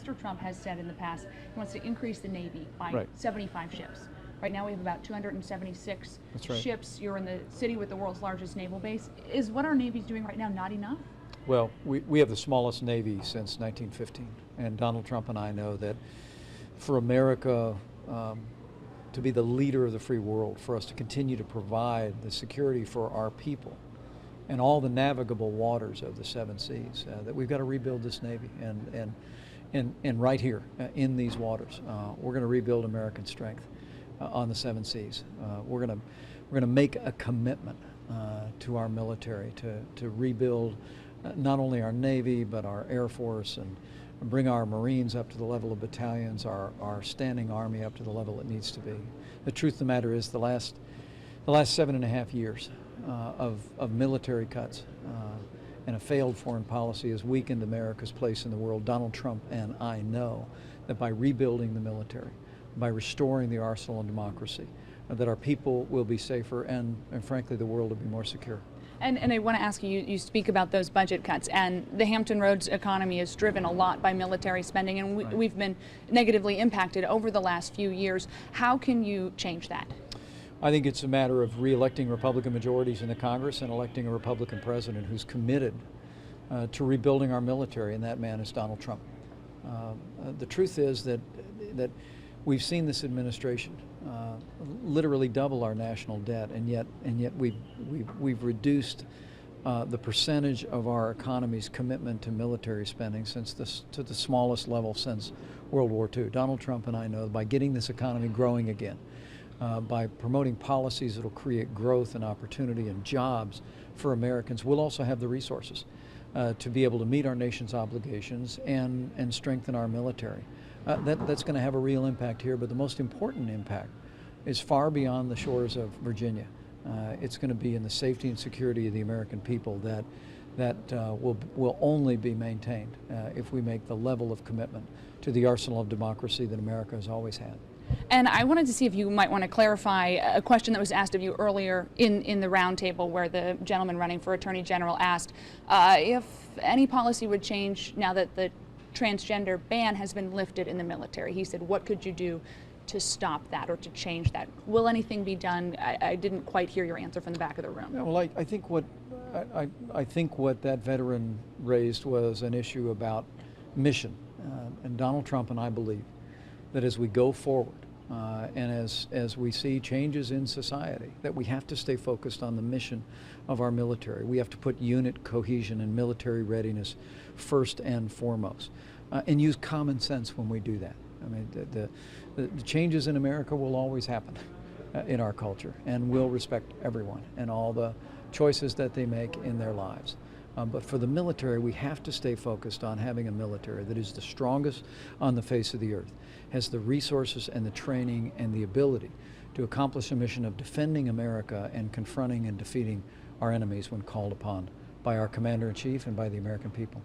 Mr. Trump has said in the past he wants to increase the Navy by 75 ships. Right now we have about 276 ships. You're in the city with the world's largest naval base. Is what our Navy's doing right now not enough? Well, we have the smallest Navy since 1915, and Donald Trump and I know that for America to be the leader of the free world, for us to continue to provide the security for our people and all the navigable waters of the seven seas, that we've got to rebuild this Navy, and right here in these waters, we're going to rebuild American strength on the seven seas. We're going to make a commitment to our military to rebuild not only our Navy but our Air Force, and bring our Marines up to the level of battalions, our standing Army up to the level it needs to be. The truth of the matter is the last 7.5 years of military cuts and a failed foreign policy has weakened America's place in the world. Donald Trump and I know that by rebuilding the military, by restoring the arsenal of democracy, that our people will be safer, and frankly the world will be more secure. And I want to ask you, you speak about those budget cuts, and the Hampton Roads economy is driven a lot by military spending, and we've been negatively impacted over the last few years. How can you change that? I think it's a matter of re-electing Republican majorities in the Congress and electing a Republican president who's committed to rebuilding our military, and that man is Donald Trump. The truth is that we've seen this administration literally double our national debt, and yet we've reduced the percentage of our economy's commitment to military spending to the smallest level since World War II. Donald Trump and I know by getting this economy growing again, by promoting policies that will create growth and opportunity and jobs for Americans, we'll also have the resources to be able to meet our nation's obligations and strengthen our military. That's going to have a real impact here, but the most important impact is far beyond the shores of Virginia. It's going to be in the safety and security of the American people that will only be maintained if we make the level of commitment to the arsenal of democracy that America has always had. And I wanted to see if you might want to clarify a question that was asked of you earlier in the roundtable, where the gentleman running for Attorney General asked if any policy would change now that the transgender ban has been lifted in the military. He said, what could you do to stop that or to change that? Will anything be done? I didn't quite hear your answer from the back of the room. Yeah, well, I think what that veteran raised was an issue about mission. And Donald Trump and I believe that as we go forward and as we see changes in society, that we have to stay focused on the mission of our military. We have to put unit cohesion and military readiness first and foremost, and use common sense when we do that. I mean, the changes in America will always happen in our culture, and we'll respect everyone and all the choices that they make in their lives. But for the military, we have to stay focused on having a military that is the strongest on the face of the earth, has the resources and the training and the ability to accomplish a mission of defending America and confronting and defeating our enemies when called upon by our Commander-in-Chief and by the American people.